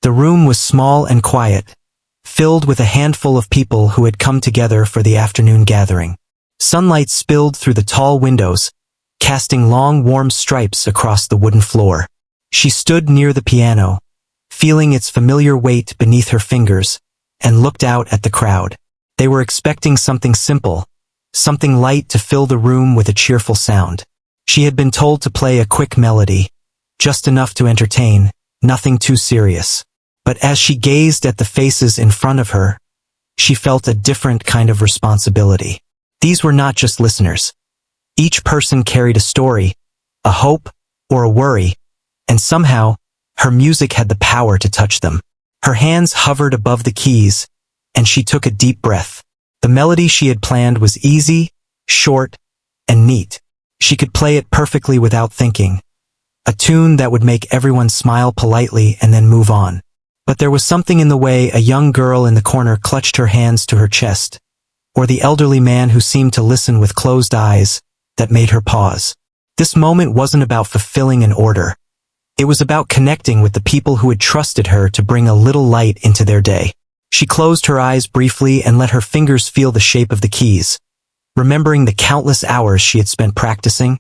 The room was small and quiet, filled with a handful of people who had come together for the afternoon gathering. Sunlight spilled through the tall windows, casting long warm stripes across the wooden floor. She stood near the piano, feeling its familiar weight beneath her fingers, and looked out at the crowd. They were expecting something simple, something light to fill the room with a cheerful sound. She had been told to play a quick melody, just enough to entertain, nothing too serious. But as she gazed at the faces in front of her, she felt a different kind of responsibility. These were not just listeners. Each person carried a story, a hope, or a worry, and somehow, her music had the power to touch them. Her hands hovered above the keys, and she took a deep breath. The melody she had planned was easy, short, and neat. She could play it perfectly without thinking. A tune that would make everyone smile politely and then move on. But there was something in the way a young girl in the corner clutched her hands to her chest, or the elderly man who seemed to listen with closed eyes, that made her pause. This moment wasn't about fulfilling an order. It was about connecting with the people who had trusted her to bring a little light into their day. She closed her eyes briefly and let her fingers feel the shape of the keys, remembering the countless hours she had spent practicing,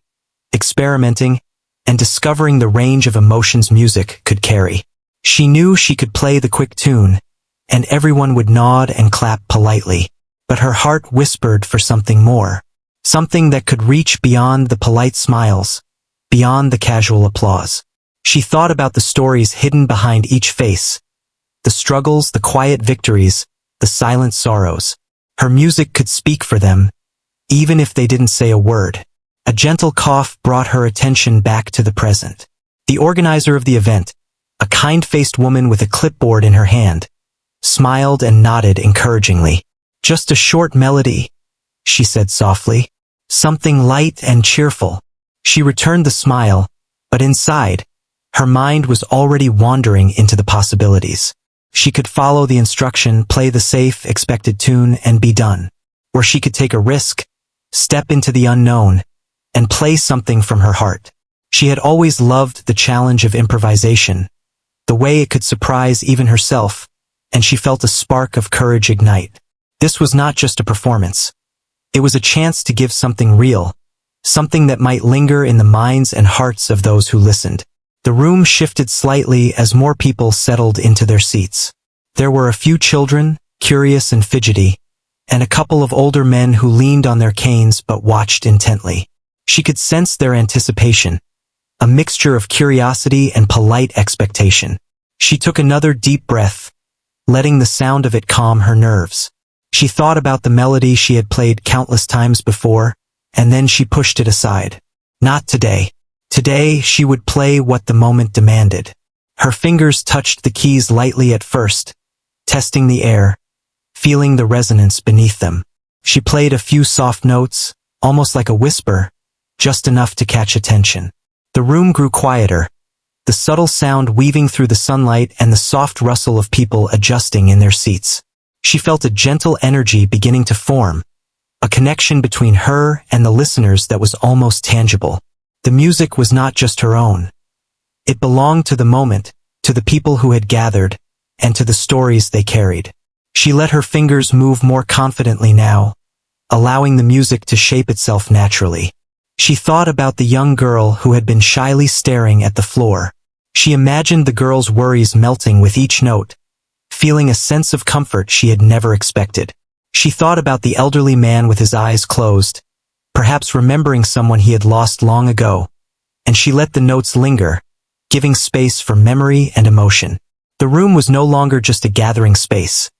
experimenting, and discovering the range of emotions music could carry. She knew she could play the quick tune, and everyone would nod and clap politely. But her heart whispered for something more, something that could reach beyond the polite smiles, beyond the casual applause. She thought about the stories hidden behind each face, the struggles, the quiet victories, the silent sorrows. Her music could speak for them, even if they didn't say a word. A gentle cough brought her attention back to the present. The organizer of the event, a kind-faced woman with a clipboard in her hand, smiled and nodded encouragingly. "Just a short melody," she said softly. "Something light and cheerful." She returned the smile, but inside, her mind was already wandering into the possibilities. She could follow the instruction, play the safe, expected tune, and be done. Or she could take a risk, step into the unknown, and play something from her heart. She had always loved the challenge of improvisation, the way it could surprise even herself, and she felt a spark of courage ignite. This was not just a performance. It was a chance to give something real, something that might linger in the minds and hearts of those who listened. The room shifted slightly as more people settled into their seats. There were a few children, curious and fidgety, and a couple of older men who leaned on their canes but watched intently. She could sense their anticipation, a mixture of curiosity and polite expectation. She took another deep breath, letting the sound of it calm her nerves. She thought about the melody she had played countless times before, and then she pushed it aside. Not today. Today, she would play what the moment demanded. Her fingers touched the keys lightly at first, testing the air, feeling the resonance beneath them. She played a few soft notes, almost like a whisper, just enough to catch attention. The room grew quieter, the subtle sound weaving through the sunlight and the soft rustle of people adjusting in their seats. She felt a gentle energy beginning to form, a connection between her and the listeners that was almost tangible. The music was not just her own. It belonged to the moment, to the people who had gathered, and to the stories they carried. She let her fingers move more confidently now, allowing the music to shape itself naturally. She thought about the young girl who had been shyly staring at the floor. She imagined the girl's worries melting with each note, feeling a sense of comfort she had never expected. She thought about the elderly man with his eyes closed, perhaps remembering someone he had lost long ago, and she let the notes linger, giving space for memory and emotion. The room was no longer just a gathering space.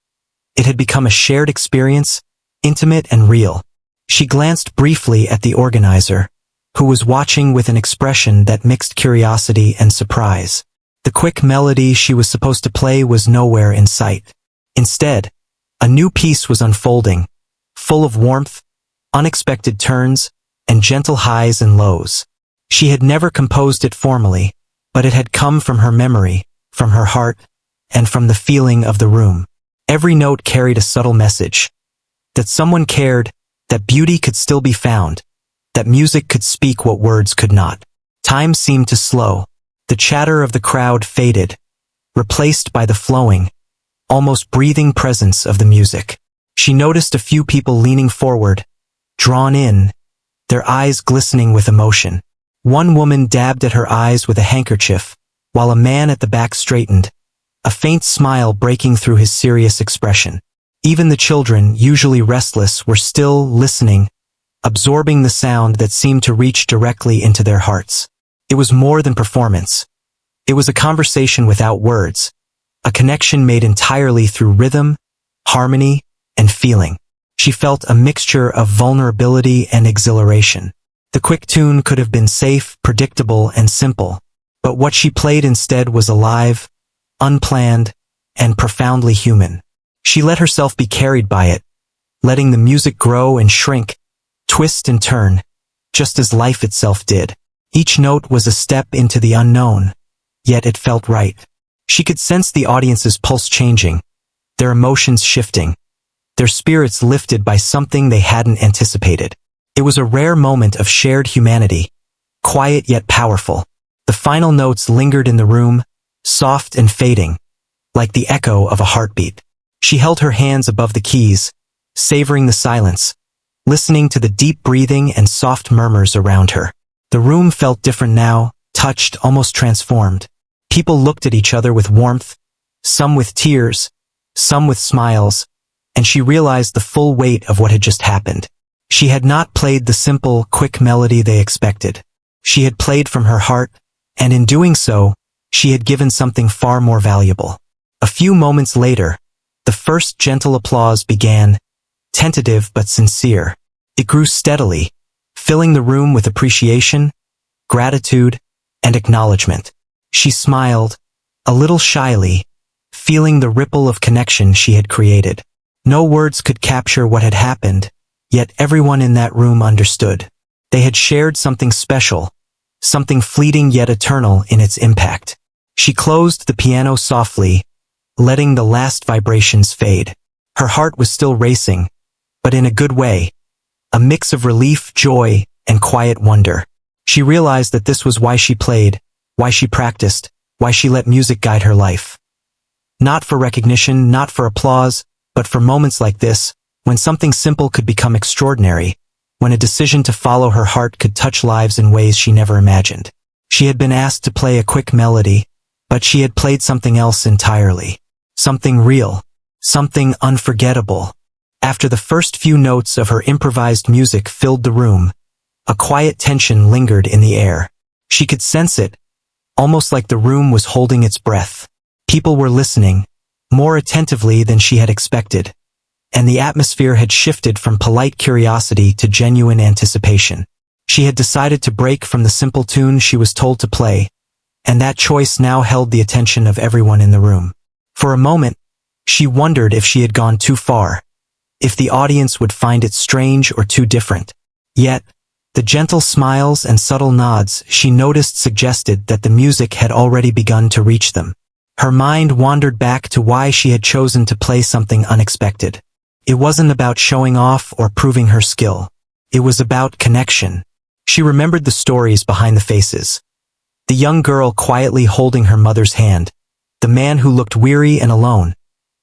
It had become a shared experience, intimate and real. She glanced briefly at the organizer, who was watching with an expression that mixed curiosity and surprise. The quick melody she was supposed to play was nowhere in sight. Instead, a new piece was unfolding, full of warmth, unexpected turns, and gentle highs and lows. She had never composed it formally, but it had come from her memory, from her heart, and from the feeling of the room. Every note carried a subtle message. That someone cared, that beauty could still be found, that music could speak what words could not. Time seemed to slow. The chatter of the crowd faded, replaced by the flowing, almost breathing presence of the music. She noticed a few people leaning forward, drawn in, their eyes glistening with emotion. One woman dabbed at her eyes with a handkerchief, while a man at the back straightened, a faint smile breaking through his serious expression. Even the children, usually restless, were still listening, absorbing the sound that seemed to reach directly into their hearts. It was more than performance. It was a conversation without words, a connection made entirely through rhythm, harmony, and feeling. She felt a mixture of vulnerability and exhilaration. The quick tune could have been safe, predictable, and simple, but what she played instead was alive, unplanned, and profoundly human. She let herself be carried by it, letting the music grow and shrink, twist and turn, just as life itself did. Each note was a step into the unknown, yet it felt right. She could sense the audience's pulse changing, their emotions shifting, their spirits lifted by something they hadn't anticipated. It was a rare moment of shared humanity, quiet yet powerful. The final notes lingered in the room, soft and fading, like the echo of a heartbeat. She held her hands above the keys, savoring the silence, listening to the deep breathing and soft murmurs around her. The room felt different now, touched, almost transformed. People looked at each other with warmth, some with tears, some with smiles, and she realized the full weight of what had just happened. She had not played the simple, quick melody they expected. She had played from her heart, and in doing so, she had given something far more valuable. A few moments later, the first gentle applause began, tentative but sincere. It grew steadily, filling the room with appreciation, gratitude, and acknowledgement. She smiled, a little shyly, feeling the ripple of connection she had created. No words could capture what had happened, yet everyone in that room understood. They had shared something special, something fleeting yet eternal in its impact. She closed the piano softly, letting the last vibrations fade. Her heart was still racing, but in a good way, a mix of relief, joy, and quiet wonder. She realized that this was why she played, why she practiced, why she let music guide her life. Not for recognition, not for applause, but for moments like this, when something simple could become extraordinary, when a decision to follow her heart could touch lives in ways she never imagined. She had been asked to play a quick melody, but she had played something else entirely. Something real, something unforgettable. After the first few notes of her improvised music filled the room, a quiet tension lingered in the air. She could sense it, almost like the room was holding its breath. People were listening, more attentively than she had expected, and the atmosphere had shifted from polite curiosity to genuine anticipation. She had decided to break from the simple tune she was told to play, and that choice now held the attention of everyone in the room. For a moment, she wondered if she had gone too far, if the audience would find it strange or too different. Yet, the gentle smiles and subtle nods she noticed suggested that the music had already begun to reach them. Her mind wandered back to why she had chosen to play something unexpected. It wasn't about showing off or proving her skill. It was about connection. She remembered the stories behind the faces. The young girl quietly holding her mother's hand, the man who looked weary and alone,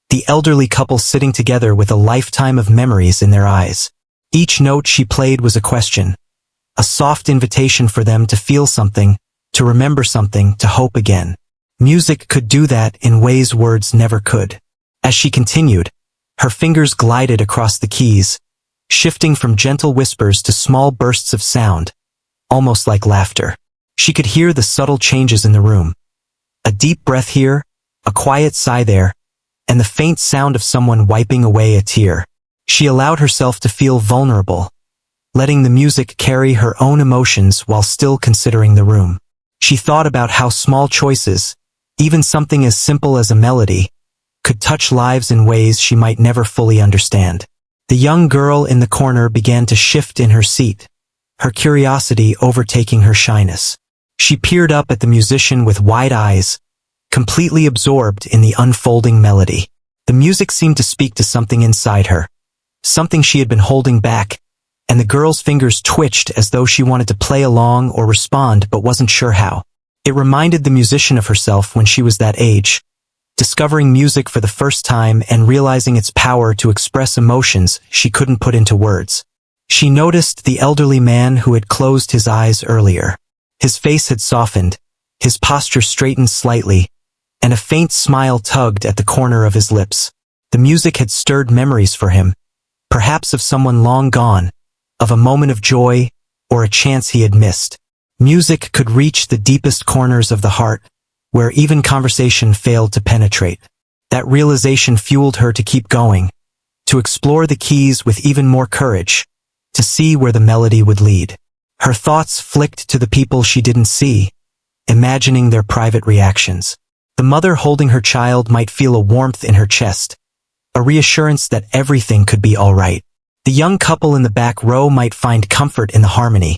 the elderly couple sitting together with a lifetime of memories in their eyes. Each note she played was a question, a soft invitation for them to feel something, to remember something, to hope again. Music could do that in ways words never could. As she continued, her fingers glided across the keys, shifting from gentle whispers to small bursts of sound, almost like laughter. She could hear the subtle changes in the room. A deep breath here, a quiet sigh there, and the faint sound of someone wiping away a tear. She allowed herself to feel vulnerable, letting the music carry her own emotions while still considering the room. She thought about how small choices, even something as simple as a melody, could touch lives in ways she might never fully understand. The young girl in the corner began to shift in her seat, her curiosity overtaking her shyness. She peered up at the musician with wide eyes, completely absorbed in the unfolding melody. The music seemed to speak to something inside her, something she had been holding back, and the girl's fingers twitched as though she wanted to play along or respond but wasn't sure how. It reminded the musician of herself when she was that age, discovering music for the first time and realizing its power to express emotions she couldn't put into words. She noticed the elderly man who had closed his eyes earlier. His face had softened, his posture straightened slightly, and a faint smile tugged at the corner of his lips. The music had stirred memories for him, perhaps of someone long gone, of a moment of joy, or a chance he had missed. Music could reach the deepest corners of the heart, where even conversation failed to penetrate. That realization fueled her to keep going, to explore the keys with even more courage, to see where the melody would lead. Her thoughts flicked to the people she didn't see, imagining their private reactions. The mother holding her child might feel a warmth in her chest, a reassurance that everything could be all right. The young couple in the back row might find comfort in the harmony,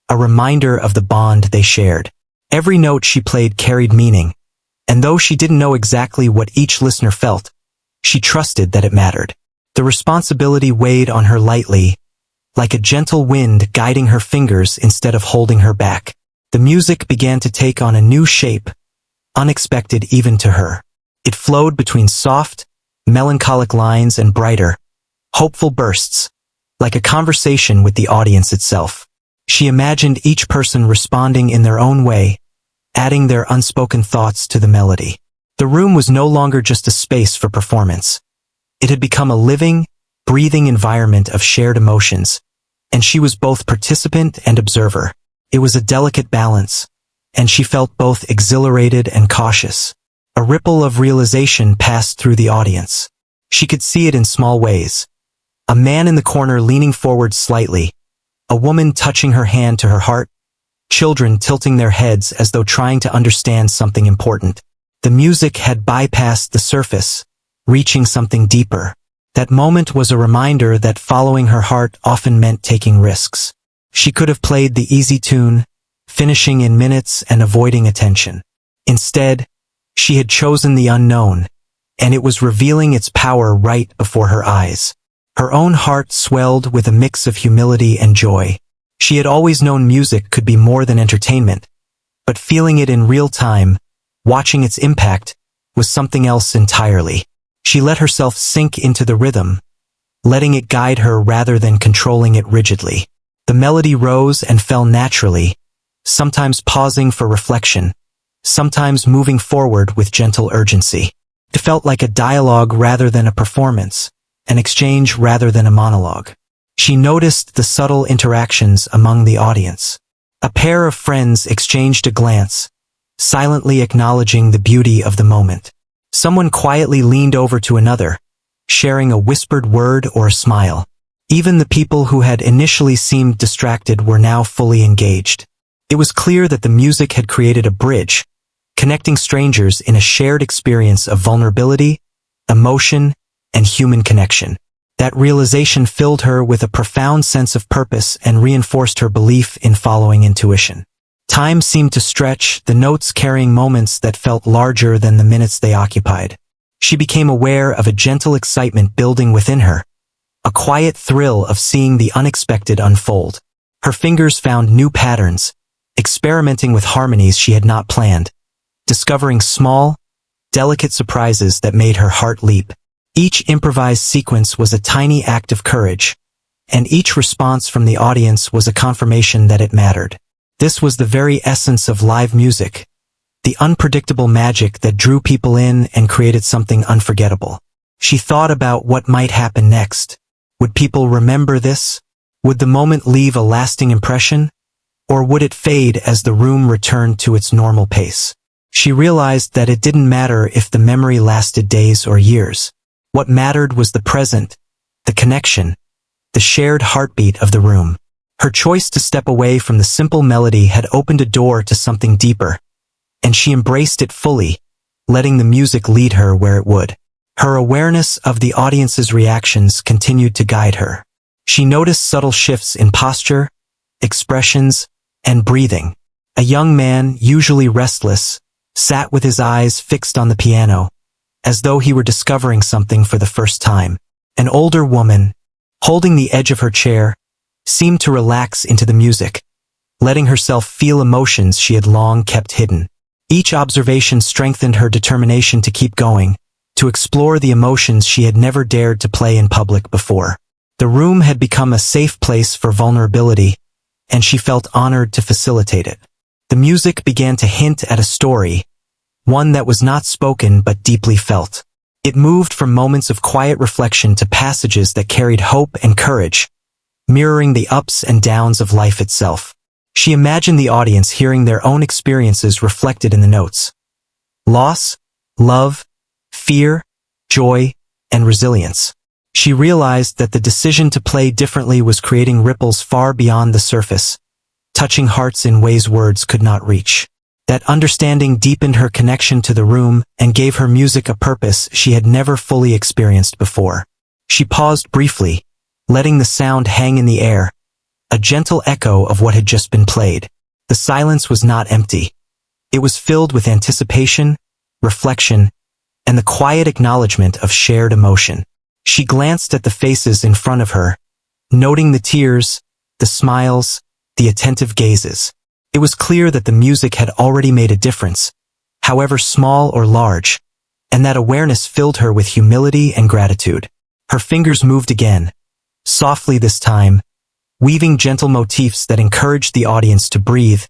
a reminder of the bond they shared. Every note she played carried meaning, and though she didn't know exactly what each listener felt, she trusted that it mattered. The responsibility weighed on her lightly, like a gentle wind guiding her fingers instead of holding her back. The music began to take on a new shape, unexpected even to her. It flowed between soft, melancholic lines and brighter, hopeful bursts, like a conversation with the audience itself. She imagined each person responding in their own way, adding their unspoken thoughts to the melody. The room was no longer just a space for performance. It had become a living, breathing environment of shared emotions, and she was both participant and observer. It was a delicate balance, and she felt both exhilarated and cautious. A ripple of realization passed through the audience. She could see it in small ways. A man in the corner leaning forward slightly, a woman touching her hand to her heart, children tilting their heads as though trying to understand something important. The music had bypassed the surface, reaching something deeper. That moment was a reminder that following her heart often meant taking risks. She could have played the easy tune, finishing in minutes and avoiding attention. Instead, she had chosen the unknown, and it was revealing its power right before her eyes. Her own heart swelled with a mix of humility and joy. She had always known music could be more than entertainment, but feeling it in real time, watching its impact, was something else entirely. She let herself sink into the rhythm, letting it guide her rather than controlling it rigidly. The melody rose and fell naturally, sometimes pausing for reflection, sometimes moving forward with gentle urgency. It felt like a dialogue rather than a performance, an exchange rather than a monologue. She noticed the subtle interactions among the audience. A pair of friends exchanged a glance, silently acknowledging the beauty of the moment. Someone quietly leaned over to another, sharing a whispered word or a smile. Even the people who had initially seemed distracted were now fully engaged. It was clear that the music had created a bridge, connecting strangers in a shared experience of vulnerability, emotion, and human connection. That realization filled her with a profound sense of purpose and reinforced her belief in following intuition. Time seemed to stretch, the notes carrying moments that felt larger than the minutes they occupied. She became aware of a gentle excitement building within her, a quiet thrill of seeing the unexpected unfold. Her fingers found new patterns, experimenting with harmonies she had not planned, discovering small, delicate surprises that made her heart leap. Each improvised sequence was a tiny act of courage, and each response from the audience was a confirmation that it mattered. This was the very essence of live music, the unpredictable magic that drew people in and created something unforgettable. She thought about what might happen next. Would people remember this? Would the moment leave a lasting impression? Or would it fade as the room returned to its normal pace? She realized that it didn't matter if the memory lasted days or years. What mattered was the present, the connection, the shared heartbeat of the room. Her choice to step away from the simple melody had opened a door to something deeper, and she embraced it fully, letting the music lead her where it would. Her awareness of the audience's reactions continued to guide her. She noticed subtle shifts in posture, expressions, and breathing. A young man, usually restless, sat with his eyes fixed on the piano, as though he were discovering something for the first time. An older woman, holding the edge of her chair, seemed to relax into the music, letting herself feel emotions she had long kept hidden. Each observation strengthened her determination to keep going, to explore the emotions she had never dared to play in public before. The room had become a safe place for vulnerability, and she felt honored to facilitate it. The music began to hint at a story, one that was not spoken but deeply felt. It moved from moments of quiet reflection to passages that carried hope and courage, mirroring the ups and downs of life itself. She imagined the audience hearing their own experiences reflected in the notes. Loss, love, fear, joy, and resilience. She realized that the decision to play differently was creating ripples far beyond the surface, touching hearts in ways words could not reach. That understanding deepened her connection to the room and gave her music a purpose she had never fully experienced before. She paused briefly, letting the sound hang in the air, a gentle echo of what had just been played. The silence was not empty. It was filled with anticipation, reflection, and the quiet acknowledgement of shared emotion. She glanced at the faces in front of her, noting the tears, the smiles, the attentive gazes. It was clear that the music had already made a difference, however small or large, and that awareness filled her with humility and gratitude. Her fingers moved again, softly this time, weaving gentle motifs that encouraged the audience to breathe,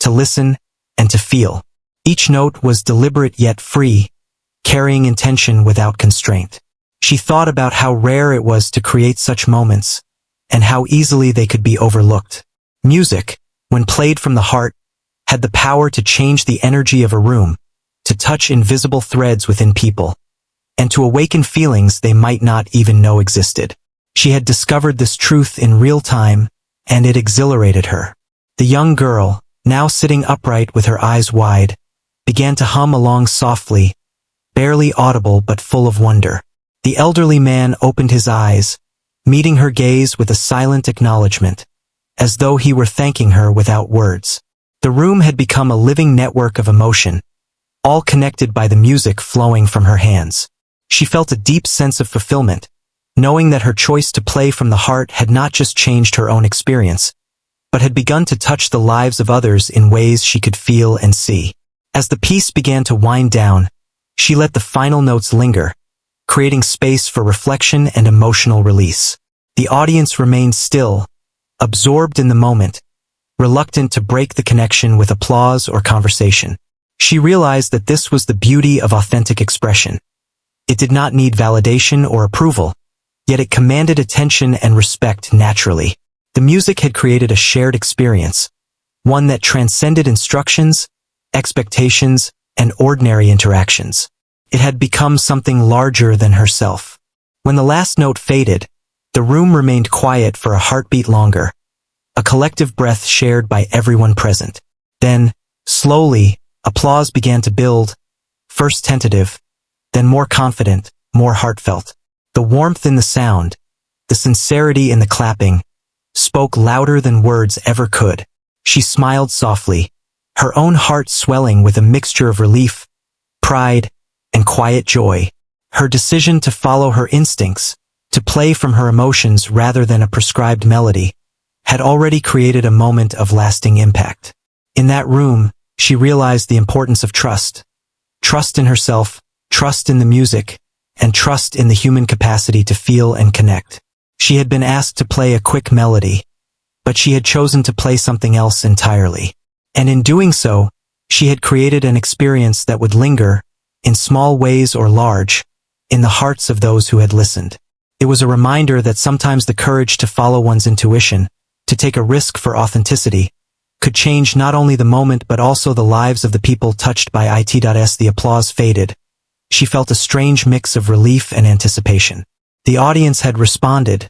to listen, and to feel. Each note was deliberate yet free, carrying intention without constraint. She thought about how rare it was to create such moments, and how easily they could be overlooked. Music, when played from the heart, had the power to change the energy of a room, to touch invisible threads within people, and to awaken feelings they might not even know existed. She had discovered this truth in real time, and it exhilarated her. The young girl, now sitting upright with her eyes wide, began to hum along softly, barely audible but full of wonder. The elderly man opened his eyes, meeting her gaze with a silent acknowledgement, as though he were thanking her without words. The room had become a living network of emotion, all connected by the music flowing from her hands. She felt a deep sense of fulfillment, knowing that her choice to play from the heart had not just changed her own experience, but had begun to touch the lives of others in ways she could feel and see. As the piece began to wind down, she let the final notes linger, creating space for reflection and emotional release. The audience remained still, absorbed in the moment, reluctant to break the connection with applause or conversation. She realized that this was the beauty of authentic expression. It did not need validation or approval, yet it commanded attention and respect naturally. The music had created a shared experience, one that transcended instructions, expectations, and ordinary interactions. It had become something larger than herself. When the last note faded, the room remained quiet for a heartbeat longer, a collective breath shared by everyone present. Then, slowly, applause began to build, first tentative, then more confident, more heartfelt. The warmth in the sound, the sincerity in the clapping, spoke louder than words ever could. She smiled softly, her own heart swelling with a mixture of relief, pride, and quiet joy. Her decision to follow her instincts, to play from her emotions rather than a prescribed melody, had already created a moment of lasting impact. In that room, she realized the importance of trust. Trust in herself, trust in the music, and trust in the human capacity to feel and connect. She had been asked to play a quick melody, but she had chosen to play something else entirely. And in doing so, she had created an experience that would linger, in small ways or large, in the hearts of those who had listened. It was a reminder that sometimes the courage to follow one's intuition, to take a risk for authenticity, could change not only the moment but also the lives of the people touched by it. As the applause faded, she felt a strange mix of relief and anticipation. The audience had responded,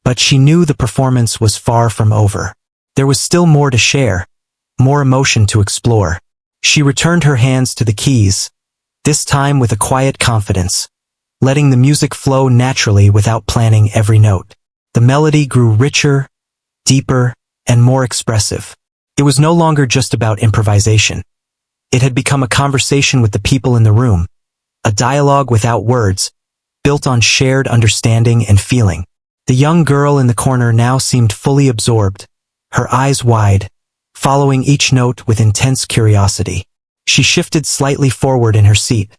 but she knew the performance was far from over. There was still more to share, more emotion to explore. She returned her hands to the keys, this time with a quiet confidence, letting the music flow naturally without planning every note. The melody grew richer, deeper, and more expressive. It was no longer just about improvisation. It had become a conversation with the people in the room, a dialogue without words, built on shared understanding and feeling. The young girl in the corner now seemed fully absorbed, her eyes wide, following each note with intense curiosity. She shifted slightly forward in her seat,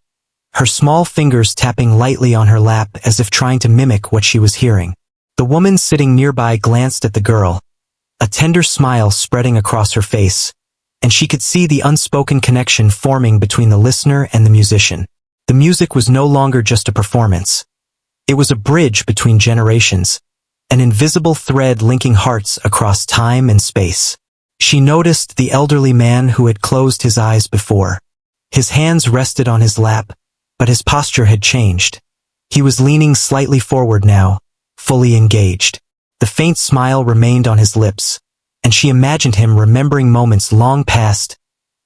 her small fingers tapping lightly on her lap as if trying to mimic what she was hearing. The woman sitting nearby glanced at the girl, a tender smile spreading across her face, and she could see the unspoken connection forming between the listener and the musician. The music was no longer just a performance. It was a bridge between generations, an invisible thread linking hearts across time and space. She noticed the elderly man who had closed his eyes before. His hands rested on his lap, but his posture had changed. He was leaning slightly forward now, fully engaged. The faint smile remained on his lips, and she imagined him remembering moments long past,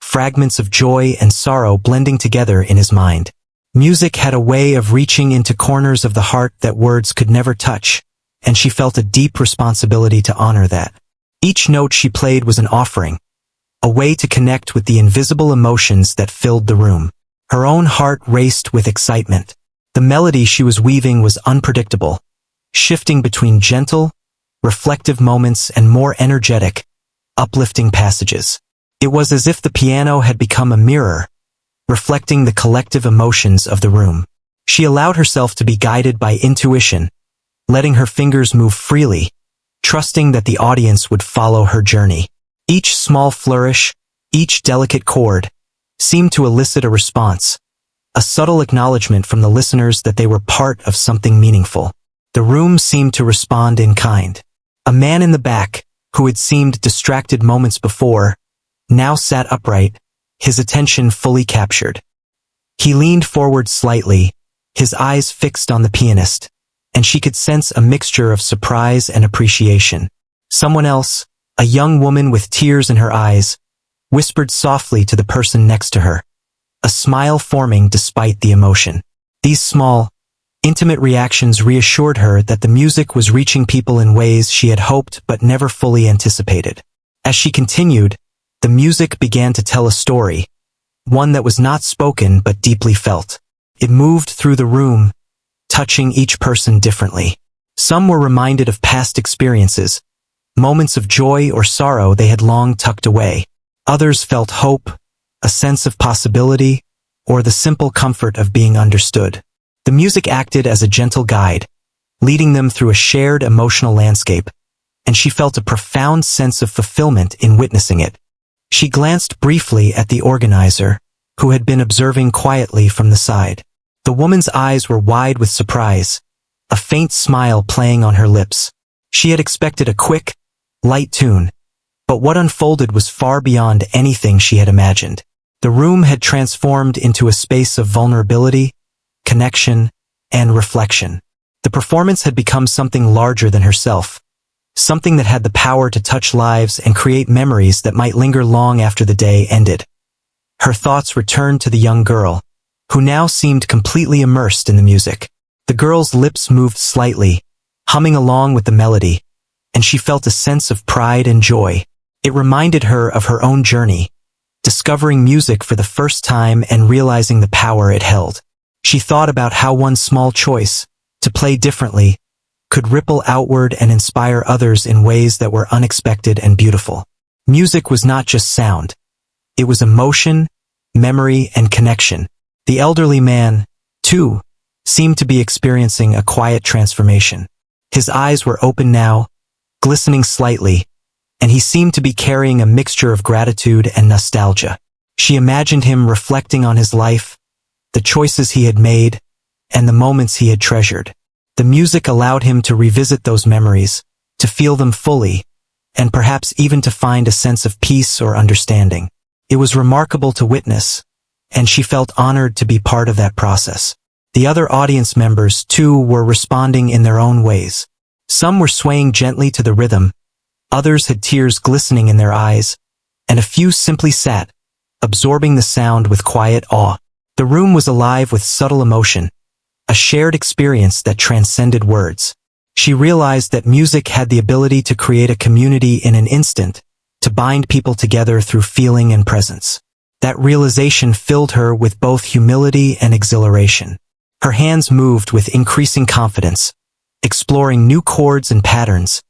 fragments of joy and sorrow blending together in his mind. Music had a way of reaching into corners of the heart that words could never touch, and she felt a deep responsibility to honor that. Each note she played was an offering, a way to connect with the invisible emotions that filled the room. Her own heart raced with excitement. The melody she was weaving was unpredictable, shifting between gentle, reflective moments and more energetic, uplifting passages. It was as if the piano had become a mirror, reflecting the collective emotions of the room. She allowed herself to be guided by intuition, letting her fingers move freely, trusting that the audience would follow her journey. Each small flourish, each delicate chord, seemed to elicit a response, a subtle acknowledgement from the listeners that they were part of something meaningful. The room seemed to respond in kind. A man in the back, who had seemed distracted moments before, now sat upright, his attention fully captured. He leaned forward slightly, his eyes fixed on the pianist, and she could sense a mixture of surprise and appreciation. Someone else, a young woman with tears in her eyes, whispered softly to the person next to her, a smile forming despite the emotion. These small, intimate reactions reassured her that the music was reaching people in ways she had hoped but never fully anticipated. As she continued, the music began to tell a story, one that was not spoken but deeply felt. It moved through the room, touching each person differently. Some were reminded of past experiences, moments of joy or sorrow they had long tucked away. Others felt hope, a sense of possibility, or the simple comfort of being understood. The music acted as a gentle guide, leading them through a shared emotional landscape, and she felt a profound sense of fulfillment in witnessing it. She glanced briefly at the organizer, who had been observing quietly from the side. The woman's eyes were wide with surprise, a faint smile playing on her lips. She had expected a quick, light tune, but what unfolded was far beyond anything she had imagined. The room had transformed into a space of vulnerability, connection, and reflection. The performance had become something larger than herself, something that had the power to touch lives and create memories that might linger long after the day ended. Her thoughts returned to the young girl, who now seemed completely immersed in the music. The girl's lips moved slightly, humming along with the melody, and she felt a sense of pride and joy. It reminded her of her own journey, discovering music for the first time and realizing the power it held. She thought about how one small choice, to play differently, could ripple outward and inspire others in ways that were unexpected and beautiful. Music was not just sound. It was emotion, memory, and connection. The elderly man, too, seemed to be experiencing a quiet transformation. His eyes were open now, glistening slightly, and he seemed to be carrying a mixture of gratitude and nostalgia. She imagined him reflecting on his life, the choices he had made, and the moments he had treasured. The music allowed him to revisit those memories, to feel them fully, and perhaps even to find a sense of peace or understanding. It was remarkable to witness, and she felt honored to be part of that process. The other audience members, too, were responding in their own ways. Some were swaying gently to the rhythm, others had tears glistening in their eyes, and a few simply sat, absorbing the sound with quiet awe. The room was alive with subtle emotion, a shared experience that transcended words. She realized that music had the ability to create a community in an instant, to bind people together through feeling and presence. That realization filled her with both humility and exhilaration. Her hands moved with increasing confidence, exploring new chords and patterns,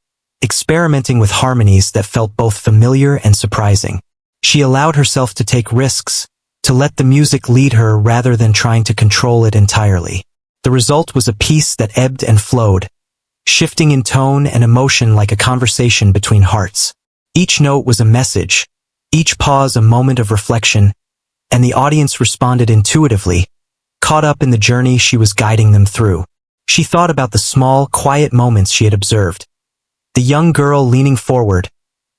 experimenting with harmonies that felt both familiar and surprising. She allowed herself to take risks, to let the music lead her rather than trying to control it entirely. The result was a piece that ebbed and flowed, shifting in tone and emotion like a conversation between hearts. Each note was a message, each pause a moment of reflection, and the audience responded intuitively, caught up in the journey she was guiding them through. She thought about the small, quiet moments she had observed. The young girl leaning forward,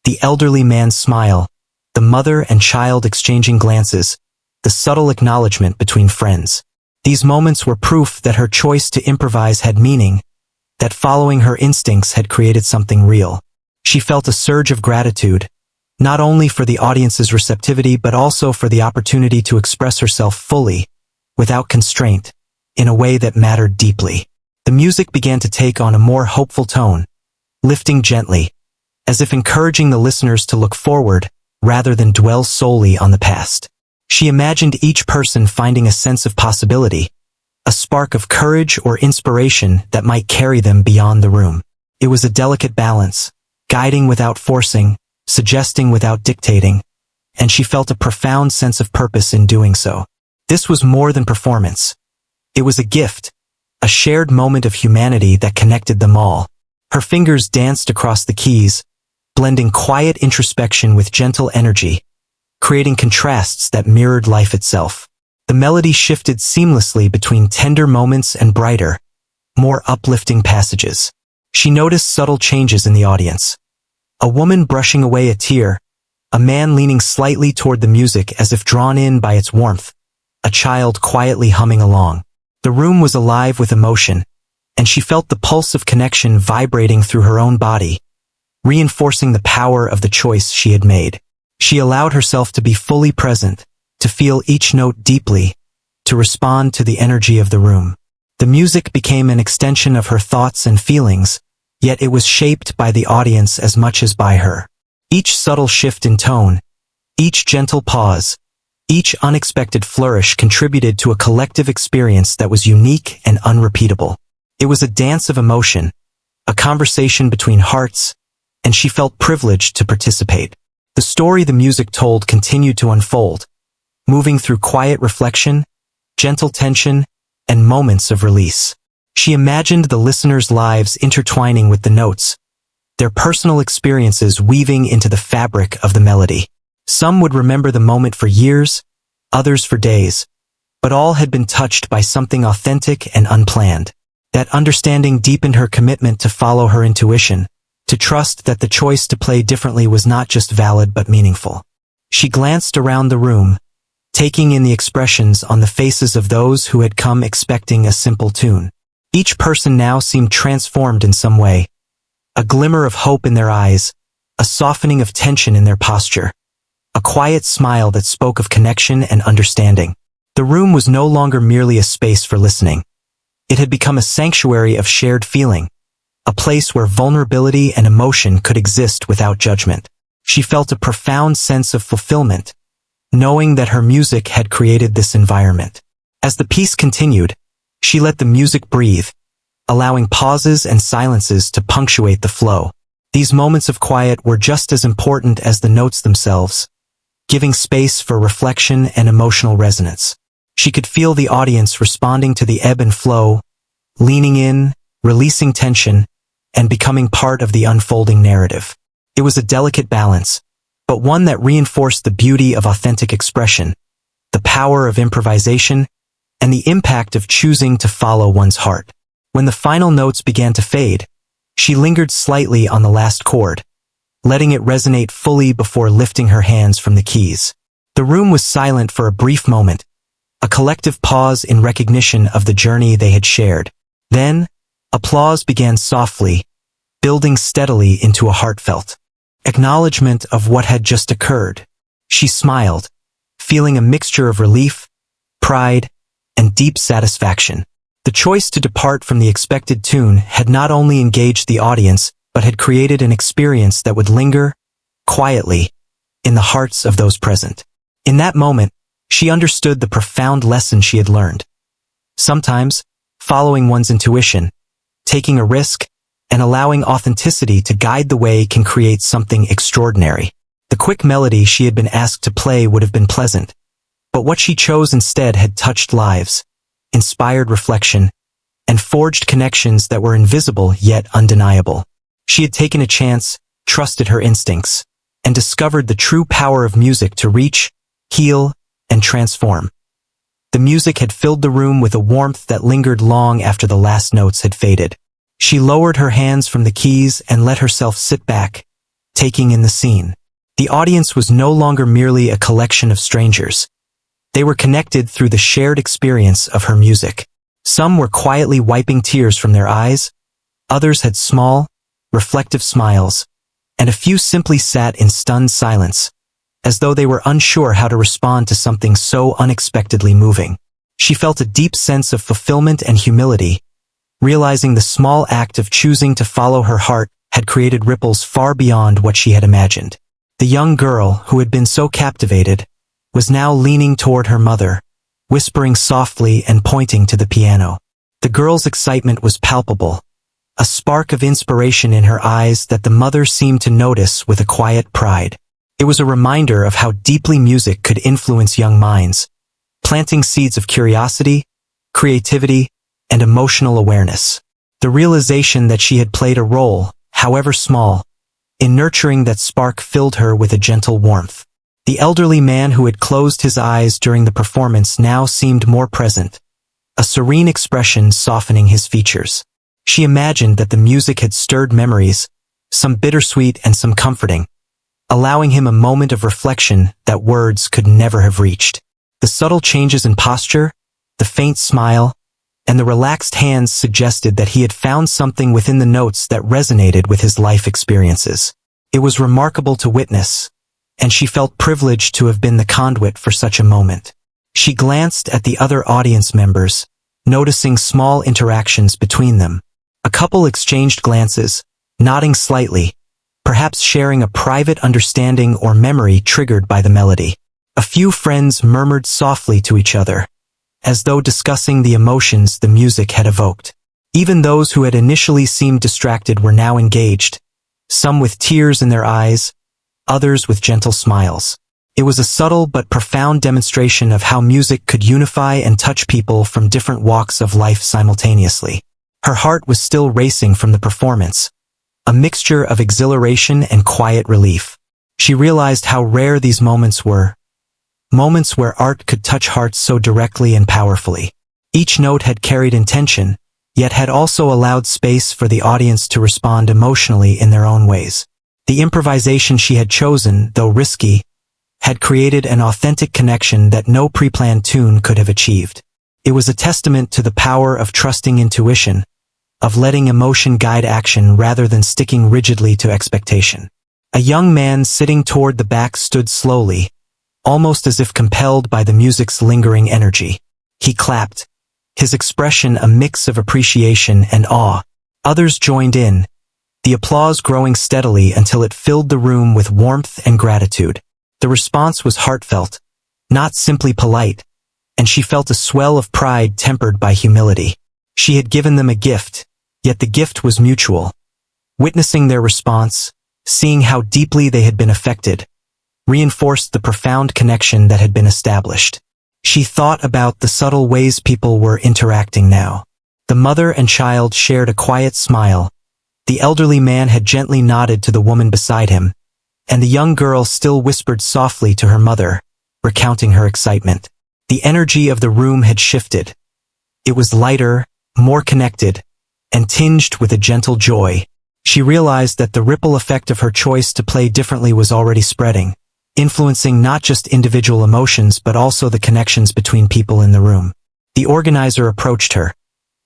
the elderly man's smile, the mother and child exchanging glances, the subtle acknowledgement between friends. These moments were proof that her choice to improvise had meaning, that following her instincts had created something real. She felt a surge of gratitude, not only for the audience's receptivity but also for the opportunity to express herself fully, without constraint, in a way that mattered deeply. The music began to take on a more hopeful tone, lifting gently, as if encouraging the listeners to look forward rather than dwell solely on the past. She imagined each person finding a sense of possibility, a spark of courage or inspiration that might carry them beyond the room. It was a delicate balance, guiding without forcing, suggesting without dictating, and she felt a profound sense of purpose in doing so. This was more than performance. It was a gift, a shared moment of humanity that connected them all. Her fingers danced across the keys, blending quiet introspection with gentle energy, creating contrasts that mirrored life itself. The melody shifted seamlessly between tender moments and brighter, more uplifting passages. She noticed subtle changes in the audience. A woman brushing away a tear, a man leaning slightly toward the music as if drawn in by its warmth, a child quietly humming along. The room was alive with emotion, and she felt the pulse of connection vibrating through her own body, reinforcing the power of the choice she had made. She allowed herself to be fully present, to feel each note deeply, to respond to the energy of the room. The music became an extension of her thoughts and feelings, yet it was shaped by the audience as much as by her. Each subtle shift in tone, each gentle pause, each unexpected flourish contributed to a collective experience that was unique and unrepeatable. It was a dance of emotion, a conversation between hearts, and she felt privileged to participate. The story the music told continued to unfold, moving through quiet reflection, gentle tension, and moments of release. She imagined the listeners' lives intertwining with the notes, their personal experiences weaving into the fabric of the melody. Some would remember the moment for years, others for days, but all had been touched by something authentic and unplanned. That understanding deepened her commitment to follow her intuition, to trust that the choice to play differently was not just valid but meaningful. She glanced around the room, taking in the expressions on the faces of those who had come expecting a simple tune. Each person now seemed transformed in some way, a glimmer of hope in their eyes, a softening of tension in their posture, a quiet smile that spoke of connection and understanding. The room was no longer merely a space for listening. It had become a sanctuary of shared feeling, a place where vulnerability and emotion could exist without judgment. She felt a profound sense of fulfillment, knowing that her music had created this environment. As the piece continued, she let the music breathe, allowing pauses and silences to punctuate the flow. These moments of quiet were just as important as the notes themselves, giving space for reflection and emotional resonance. She could feel the audience responding to the ebb and flow, leaning in, releasing tension, and becoming part of the unfolding narrative. It was a delicate balance, but one that reinforced the beauty of authentic expression, the power of improvisation, and the impact of choosing to follow one's heart. When the final notes began to fade, she lingered slightly on the last chord, letting it resonate fully before lifting her hands from the keys. The room was silent for a brief moment, a collective pause in recognition of the journey they had shared. Then, applause began softly, building steadily into a heartfelt acknowledgement of what had just occurred. She smiled, feeling a mixture of relief, pride, and deep satisfaction. The choice to depart from the expected tune had not only engaged the audience, but had created an experience that would linger, quietly, in the hearts of those present. In that moment, she understood the profound lesson she had learned. Sometimes, following one's intuition, taking a risk, and allowing authenticity to guide the way can create something extraordinary. The quick melody she had been asked to play would have been pleasant, But what she chose instead had touched lives, inspired reflection, and forged connections that were invisible yet undeniable. She had taken a chance, trusted her instincts, and discovered the true power of music to reach, heal, and transform. The music had filled the room with a warmth that lingered long after the last notes had faded. She lowered her hands from the keys and let herself sit back, taking in the scene. The audience was no longer merely a collection of strangers. They were connected through the shared experience of her music. Some were quietly wiping tears from their eyes, others had small, reflective smiles, and a few simply sat in stunned silence, as though they were unsure how to respond to something so unexpectedly moving. She felt a deep sense of fulfillment and humility, realizing the small act of choosing to follow her heart had created ripples far beyond what she had imagined. The young girl, who had been so captivated, was now leaning toward her mother, whispering softly and pointing to the piano. The girl's excitement was palpable, a spark of inspiration in her eyes that the mother seemed to notice with a quiet pride. It was a reminder of how deeply music could influence young minds, planting seeds of curiosity, creativity, and emotional awareness. The realization that she had played a role, however small, in nurturing that spark filled her with a gentle warmth. The elderly man who had closed his eyes during the performance now seemed more present, a serene expression softening his features. She imagined that the music had stirred memories, some bittersweet and some comforting, allowing him a moment of reflection that words could never have reached. The subtle changes in posture, the faint smile, and the relaxed hands suggested that he had found something within the notes that resonated with his life experiences. It was remarkable to witness, and she felt privileged to have been the conduit for such a moment. She glanced at the other audience members, noticing small interactions between them. A couple exchanged glances, nodding slightly, perhaps sharing a private understanding or memory triggered by the melody. A few friends murmured softly to each other, as though discussing the emotions the music had evoked. Even those who had initially seemed distracted were now engaged, some with tears in their eyes, others with gentle smiles. It was a subtle but profound demonstration of how music could unify and touch people from different walks of life simultaneously. Her heart was still racing from the performance, a mixture of exhilaration and quiet relief. She realized how rare these moments were, moments where art could touch hearts so directly and powerfully. Each note had carried intention, yet had also allowed space for the audience to respond emotionally in their own ways. The improvisation she had chosen, though risky, had created an authentic connection that no pre-planned tune could have achieved. It was a testament to the power of trusting intuition, of letting emotion guide action rather than sticking rigidly to expectation. A young man sitting toward the back stood slowly, almost as if compelled by the music's lingering energy. He clapped, his expression a mix of appreciation and awe. Others joined in, the applause growing steadily until it filled the room with warmth and gratitude. The response was heartfelt, not simply polite, and she felt a swell of pride tempered by humility. She had given them a gift, yet the gift was mutual. Witnessing their response, seeing how deeply they had been affected, reinforced the profound connection that had been established. She thought about the subtle ways people were interacting now. The mother and child shared a quiet smile, the elderly man had gently nodded to the woman beside him, and the young girl still whispered softly to her mother, recounting her excitement. The energy of the room had shifted. It was lighter, more connected, and tinged with a gentle joy. She realized that the ripple effect of her choice to play differently was already spreading, influencing not just individual emotions but also the connections between people in the room. The organizer approached her,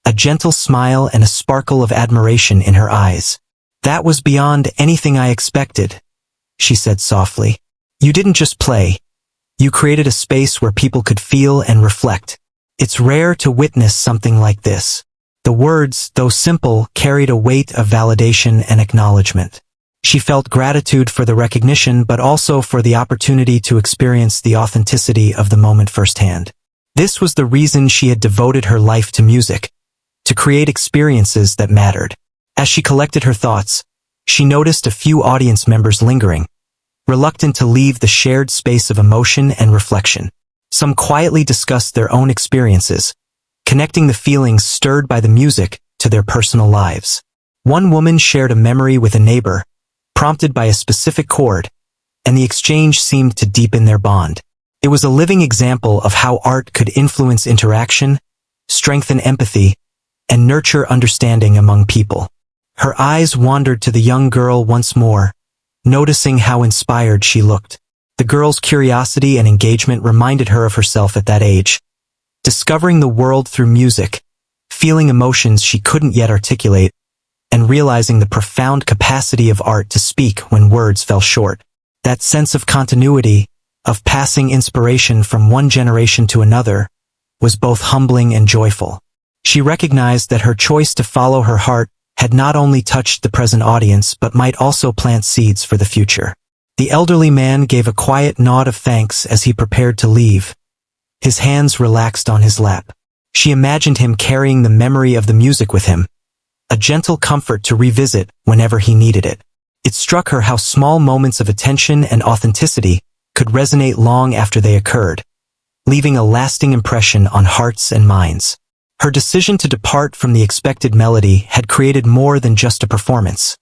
a gentle smile and a sparkle of admiration in her eyes. "That was beyond anything I expected," she said softly. "You didn't just play. You created a space where people could feel and reflect. It's rare to witness something like this." The words, though simple, carried a weight of validation and acknowledgement. She felt gratitude for the recognition but also for the opportunity to experience the authenticity of the moment firsthand. This was the reason she had devoted her life to music, to create experiences that mattered. As she collected her thoughts, she noticed a few audience members lingering, reluctant to leave the shared space of emotion and reflection. Some quietly discussed their own experiences, connecting the feelings stirred by the music to their personal lives. One woman shared a memory with a neighbor, prompted by a specific chord, and the exchange seemed to deepen their bond. It was a living example of how art could influence interaction, strengthen empathy, and nurture understanding among people. Her eyes wandered to the young girl once more, noticing how inspired she looked. The girl's curiosity and engagement reminded her of herself at that age, discovering the world through music, feeling emotions she couldn't yet articulate, and realizing the profound capacity of art to speak when words fell short. That sense of continuity, of passing inspiration from one generation to another, was both humbling and joyful. She recognized that her choice to follow her heart had not only touched the present audience but might also plant seeds for the future. The elderly man gave a quiet nod of thanks as he prepared to leave. His hands relaxed on his lap. She imagined him carrying the memory of the music with him, a gentle comfort to revisit whenever he needed it. It struck her how small moments of attention and authenticity could resonate long after they occurred, leaving a lasting impression on hearts and minds. Her decision to depart from the expected melody had created more than just a performance.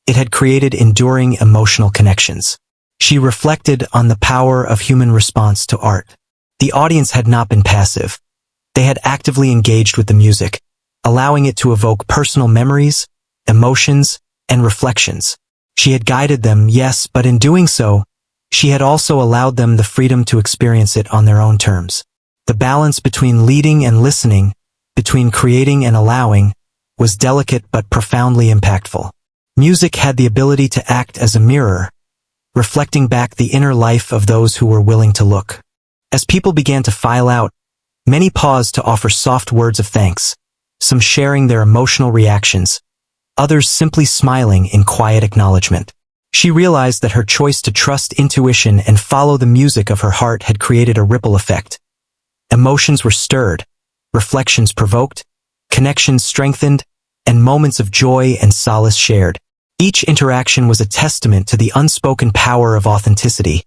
It had created enduring emotional connections. She reflected on the power of human response to art. The audience had not been passive. They had actively engaged with the music, allowing it to evoke personal memories, emotions, and reflections. She had guided them, yes, but in doing so, she had also allowed them the freedom to experience it on their own terms. The balance between leading and listening, between creating and allowing, was delicate but profoundly impactful. Music had the ability to act as a mirror, reflecting back the inner life of those who were willing to look. As people began to file out, many paused to offer soft words of thanks, some sharing their emotional reactions, others simply smiling in quiet acknowledgement. She realized that her choice to trust intuition and follow the music of her heart had created a ripple effect. Emotions were stirred, reflections provoked, connections strengthened, and moments of joy and solace shared. Each interaction was a testament to the unspoken power of authenticity,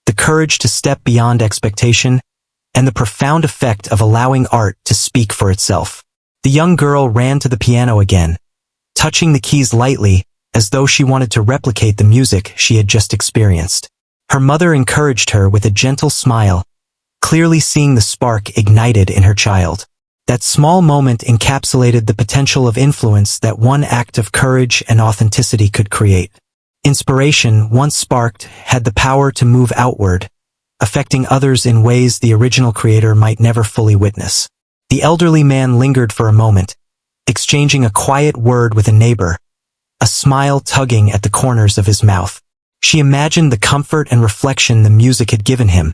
the courage to step beyond expectation, and the profound effect of allowing art to speak for itself. The young girl ran to the piano again, touching the keys lightly, as though she wanted to replicate the music she had just experienced. Her mother encouraged her with a gentle smile, clearly seeing the spark ignited in her child. That small moment encapsulated the potential of influence that one act of courage and authenticity could create. Inspiration, once sparked, had the power to move outward, affecting others in ways the original creator might never fully witness. The elderly man lingered for a moment, exchanging a quiet word with a neighbor, a smile tugging at the corners of his mouth. She imagined the comfort and reflection the music had given him,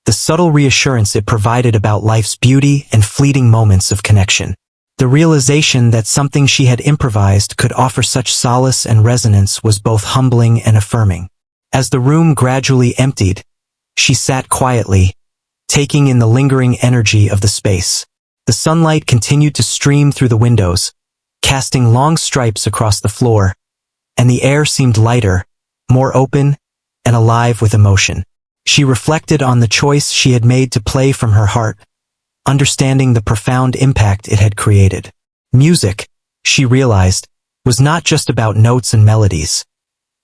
the subtle reassurance it provided about life's beauty and fleeting moments of connection. The realization that something she had improvised could offer such solace and resonance was both humbling and affirming. As the room gradually emptied, she sat quietly, taking in the lingering energy of the space. The sunlight continued to stream through the windows, casting long stripes across the floor, and the air seemed lighter, more open, and alive with emotion. She reflected on the choice she had made to play from her heart, understanding the profound impact it had created. Music, she realized, was not just about notes and melodies.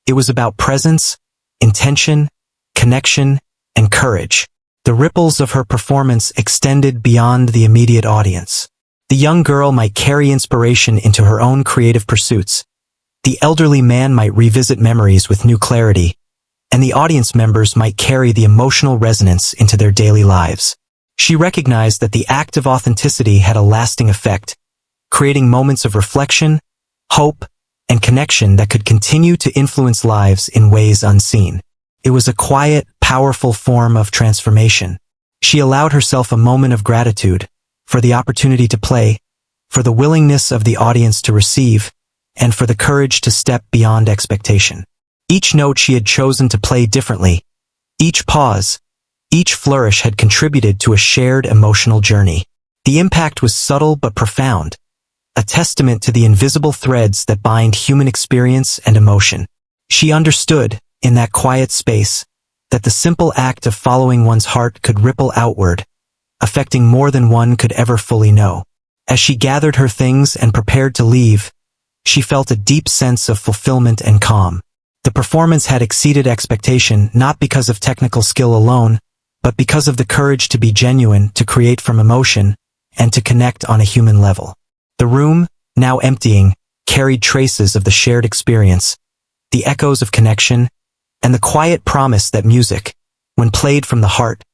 It was about presence, intention, connection, and courage. The ripples of her performance extended beyond the immediate audience. The young girl might carry inspiration into her own creative pursuits. The elderly man might revisit memories with new clarity, and the audience members might carry the emotional resonance into their daily lives. She recognized that the act of authenticity had a lasting effect, creating moments of reflection, hope, and connection that could continue to influence lives in ways unseen. It was a quiet, powerful form of transformation. She allowed herself a moment of gratitude for the opportunity to play, for the willingness of the audience to receive, and for the courage to step beyond expectation. Each note she had chosen to play differently, each pause, each flourish had contributed to a shared emotional journey. The impact was subtle but profound, a testament to the invisible threads that bind human experience and emotion. She understood, in that quiet space, that the simple act of following one's heart could ripple outward, affecting more than one could ever fully know. As she gathered her things and prepared to leave, she felt a deep sense of fulfillment and calm. The performance had exceeded expectation not because of technical skill alone, but because of the courage to be genuine, to create from emotion, and to connect on a human level. The room, now emptying, carried traces of the shared experience, the echoes of connection, and the quiet promise that music, when played from the heart,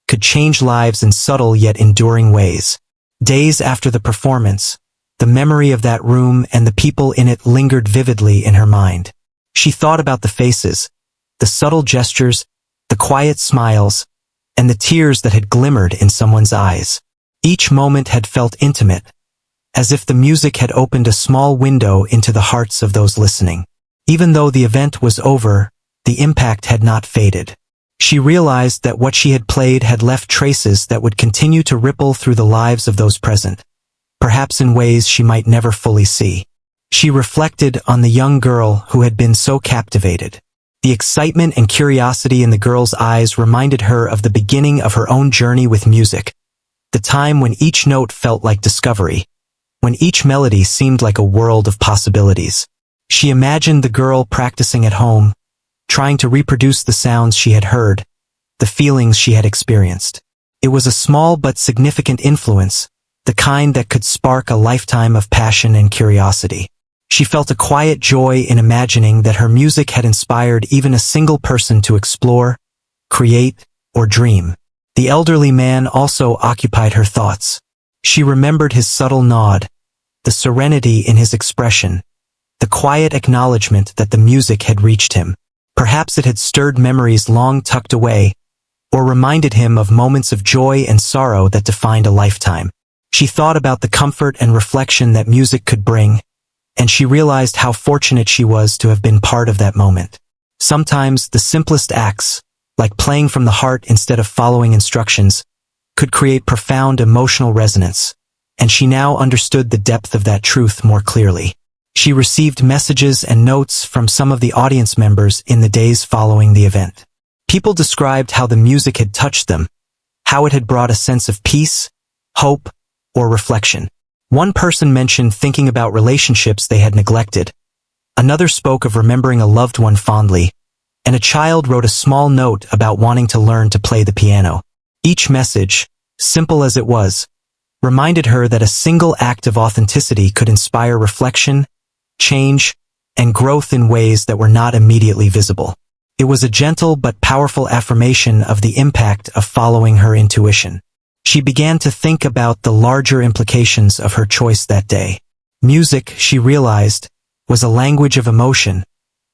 could change lives in subtle yet enduring ways. Days after the performance, the memory of that room and the people in it lingered vividly in her mind. She thought about the faces, the subtle gestures, the quiet smiles, and the tears that had glimmered in someone's eyes. Each moment had felt intimate, as if the music had opened a small window into the hearts of those listening. Even though the event was over, the impact had not faded. She realized that what she had played had left traces that would continue to ripple through the lives of those present, perhaps in ways she might never fully see. She reflected on the young girl who had been so captivated. The excitement and curiosity in the girl's eyes reminded her of the beginning of her own journey with music, the time when each note felt like discovery, when each melody seemed like a world of possibilities. She imagined the girl practicing at home, trying to reproduce the sounds she had heard, the feelings she had experienced. It was a small but significant influence, the kind that could spark a lifetime of passion and curiosity. She felt a quiet joy in imagining that her music had inspired even a single person to explore, create, or dream. The elderly man also occupied her thoughts. She remembered his subtle nod, the serenity in his expression, the quiet acknowledgement that the music had reached him. Perhaps it had stirred memories long tucked away, or reminded him of moments of joy and sorrow that defined a lifetime. She thought about the comfort and reflection that music could bring, and she realized how fortunate she was to have been part of that moment. Sometimes the simplest acts, like playing from the heart instead of following instructions, could create profound emotional resonance, and she now understood the depth of that truth more clearly. She received messages and notes from some of the audience members in the days following the event. People described how the music had touched them, how it had brought a sense of peace, hope, or reflection. One person mentioned thinking about relationships they had neglected. Another spoke of remembering a loved one fondly, and a child wrote a small note about wanting to learn to play the piano. Each message, simple as it was, reminded her that a single act of authenticity could inspire reflection, change, and growth in ways that were not immediately visible. It was a gentle but powerful affirmation of the impact of following her intuition. She began to think about the larger implications of her choice that day. Music, she realized, was a language of emotion,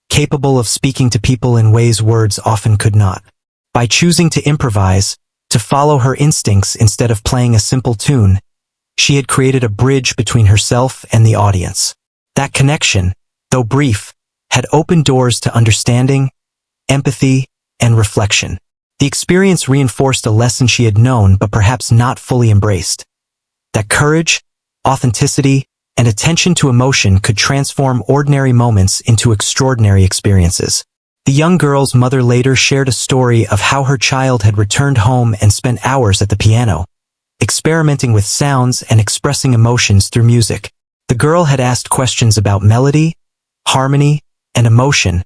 capable of speaking to people in ways words often could not. By choosing to improvise, to follow her instincts instead of playing a simple tune, she had created a bridge between herself and the audience. That connection, though brief, had opened doors to understanding, empathy, and reflection. The experience reinforced a lesson she had known but perhaps not fully embraced. That courage, authenticity, and attention to emotion could transform ordinary moments into extraordinary experiences. The young girl's mother later shared a story of how her child had returned home and spent hours at the piano, experimenting with sounds and expressing emotions through music. The girl had asked questions about melody, harmony, and emotion,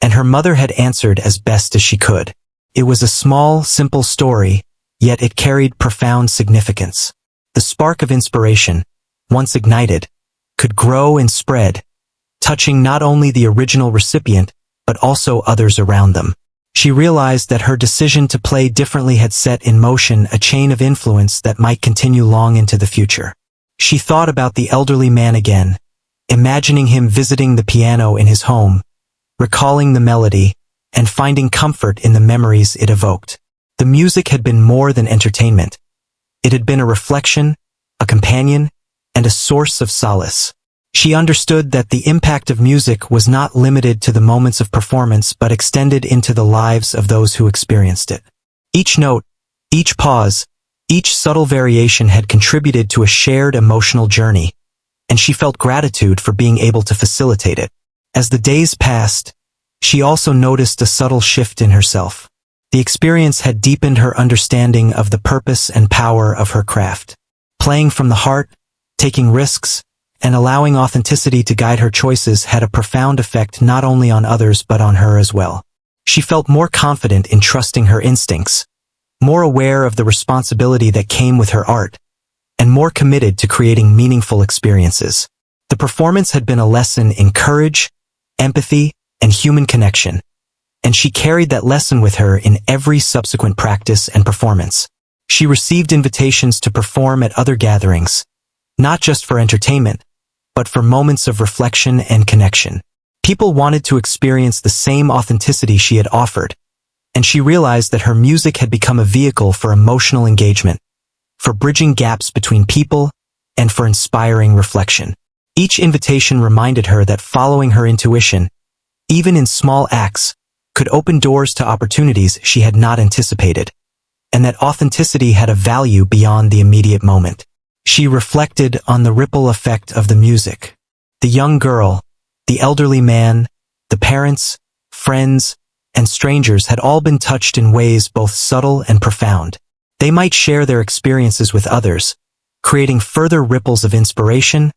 and her mother had answered as best as she could. It was a small, simple story, yet it carried profound significance. The spark of inspiration, once ignited, could grow and spread, touching not only the original recipient, but also others around them. She realized that her decision to play differently had set in motion a chain of influence that might continue long into the future. She thought about the elderly man again, imagining him visiting the piano in his home, recalling the melody, and finding comfort in the memories it evoked. The music had been more than entertainment. It had been a reflection, a companion, and a source of solace. She understood that the impact of music was not limited to the moments of performance but extended into the lives of those who experienced it. Each note, each pause, each subtle variation had contributed to a shared emotional journey, and she felt gratitude for being able to facilitate it. As the days passed, she also noticed a subtle shift in herself. The experience had deepened her understanding of the purpose and power of her craft. Playing from the heart, taking risks, and allowing authenticity to guide her choices had a profound effect not only on others but on her as well. She felt more confident in trusting her instincts, more aware of the responsibility that came with her art, and more committed to creating meaningful experiences. The performance had been a lesson in courage, empathy, and human connection, and she carried that lesson with her in every subsequent practice and performance. She received invitations to perform at other gatherings, not just for entertainment, but for moments of reflection and connection. People wanted to experience the same authenticity she had offered, and she realized that her music had become a vehicle for emotional engagement, for bridging gaps between people, and for inspiring reflection. Each invitation reminded her that following her intuition, even in small acts, could open doors to opportunities she had not anticipated, and that authenticity had a value beyond the immediate moment. She reflected on the ripple effect of the music. The young girl, the elderly man, the parents, friends, and strangers had all been touched in ways both subtle and profound. They might share their experiences with others, creating further ripples of inspiration,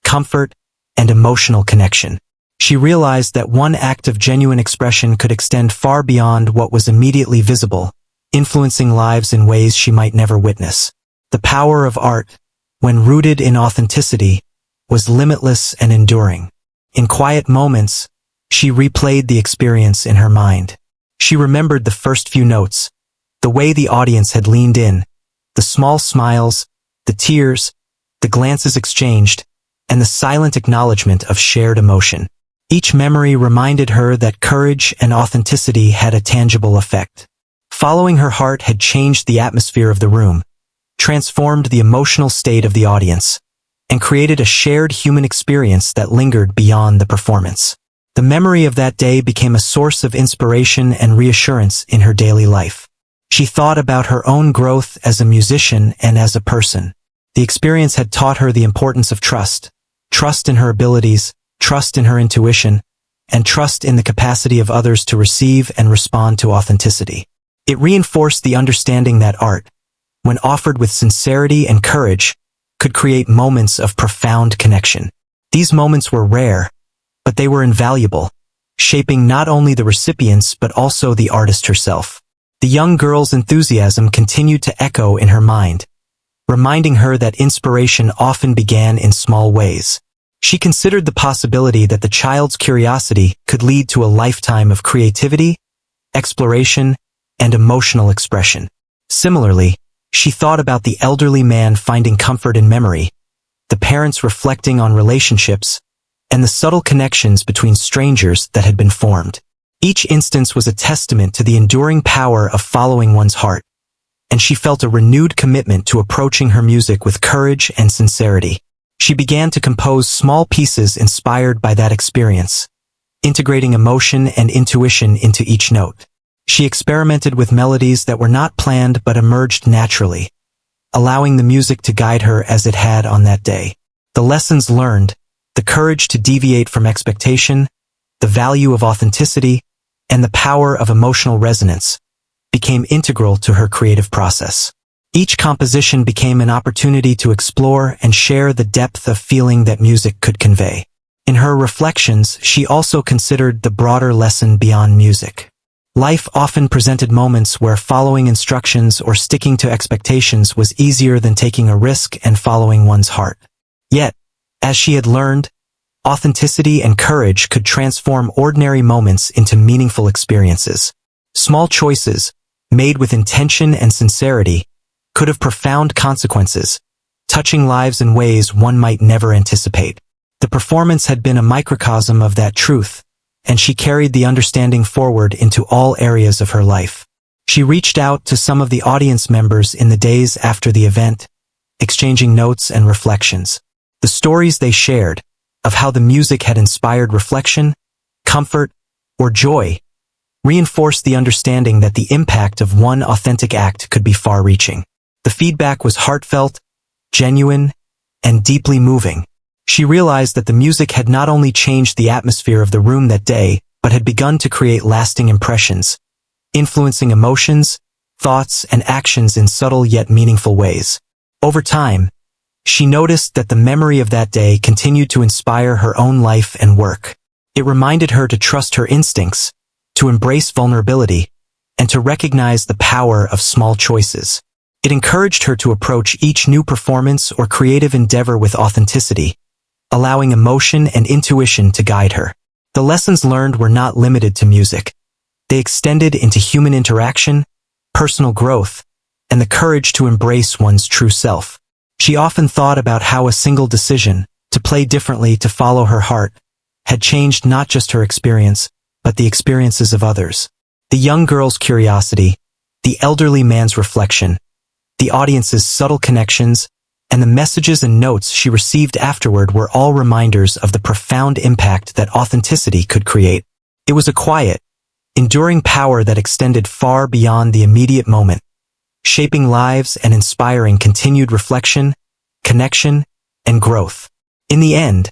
comfort, and emotional connection. She realized that one act of genuine expression could extend far beyond what was immediately visible, influencing lives in ways she might never witness. The power of art, when rooted in authenticity, was limitless and enduring. In quiet moments, she replayed the experience in her mind. She remembered the first few notes, the way the audience had leaned in, the small smiles, the tears, the glances exchanged, and the silent acknowledgement of shared emotion. Each memory reminded her that courage and authenticity had a tangible effect. Following her heart had changed the atmosphere of the room, transformed the emotional state of the audience, and created a shared human experience that lingered beyond the performance. The memory of that day became a source of inspiration and reassurance in her daily life. She thought about her own growth as a musician and as a person. The experience had taught her the importance of trust in her abilities, trust in her intuition, and trust in the capacity of others to receive and respond to authenticity. It reinforced the understanding that art, when offered with sincerity and courage, could create moments of profound connection. These moments were rare, but they were invaluable, shaping not only the recipients but also the artist herself. The young girl's enthusiasm continued to echo in her mind, reminding her that inspiration often began in small ways. She considered the possibility that the child's curiosity could lead to a lifetime of creativity, exploration, and emotional expression. Similarly, she thought about the elderly man finding comfort in memory, the parents reflecting on relationships, and the subtle connections between strangers that had been formed. Each instance was a testament to the enduring power of following one's heart, and she felt a renewed commitment to approaching her music with courage and sincerity. She began to compose small pieces inspired by that experience, integrating emotion and intuition into each note. She experimented with melodies that were not planned but emerged naturally, allowing the music to guide her as it had on that day. The lessons learned, the courage to deviate from expectation, the value of authenticity, and the power of emotional resonance became integral to her creative process. Each composition became an opportunity to explore and share the depth of feeling that music could convey. In her reflections, she also considered the broader lesson beyond music. Life often presented moments where following instructions or sticking to expectations was easier than taking a risk and following one's heart. Yet, as she had learned, authenticity and courage could transform ordinary moments into meaningful experiences. Small choices, made with intention and sincerity, could have profound consequences, touching lives in ways one might never anticipate. The performance had been a microcosm of that truth, and she carried the understanding forward into all areas of her life. She reached out to some of the audience members in the days after the event, exchanging notes and reflections. The stories they shared, of how the music had inspired reflection, comfort, or joy, reinforced the understanding that the impact of one authentic act could be far-reaching. The feedback was heartfelt, genuine, and deeply moving. She realized that the music had not only changed the atmosphere of the room that day, but had begun to create lasting impressions, influencing emotions, thoughts, and actions in subtle yet meaningful ways. Over time, she noticed that the memory of that day continued to inspire her own life and work. It reminded her to trust her instincts, to embrace vulnerability, and to recognize the power of small choices. It encouraged her to approach each new performance or creative endeavor with authenticity, allowing emotion and intuition to guide her. The lessons learned were not limited to music. They extended into human interaction, personal growth, and the courage to embrace one's true self. She often thought about how a single decision, to play differently, to follow her heart, had changed not just her experience, but the experiences of others. The young girl's curiosity, the elderly man's reflection, the audience's subtle connections, and the messages and notes she received afterward were all reminders of the profound impact that authenticity could create. It was a quiet, enduring power that extended far beyond the immediate moment, shaping lives and inspiring continued reflection, connection, and growth. In the end,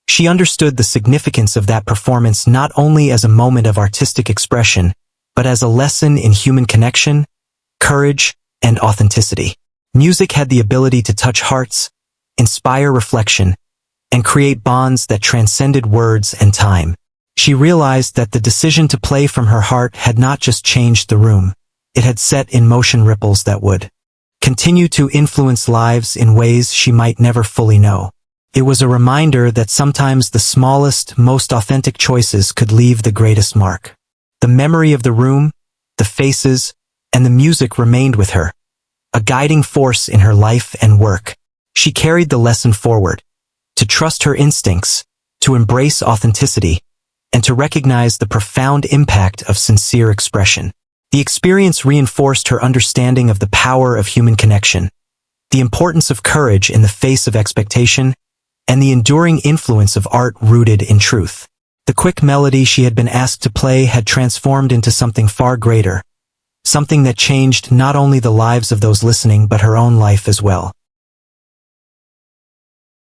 she understood the significance of that performance not only as a moment of artistic expression, but as a lesson in human connection, courage, and authenticity. Music had the ability to touch hearts, inspire reflection, and create bonds that transcended words and time. She realized that the decision to play from her heart had not just changed the room, it had set in motion ripples that would continue to influence lives in ways she might never fully know. It was a reminder that sometimes the smallest, most authentic choices could leave the greatest mark. The memory of the room, the faces, and the music remained with her, a guiding force in her life and work. She carried the lesson forward, to trust her instincts, to embrace authenticity, and to recognize the profound impact of sincere expression. The experience reinforced her understanding of the power of human connection, the importance of courage in the face of expectation, and the enduring influence of art rooted in truth. The quick melody she had been asked to play had transformed into something far greater, something that changed not only the lives of those listening but her own life as well.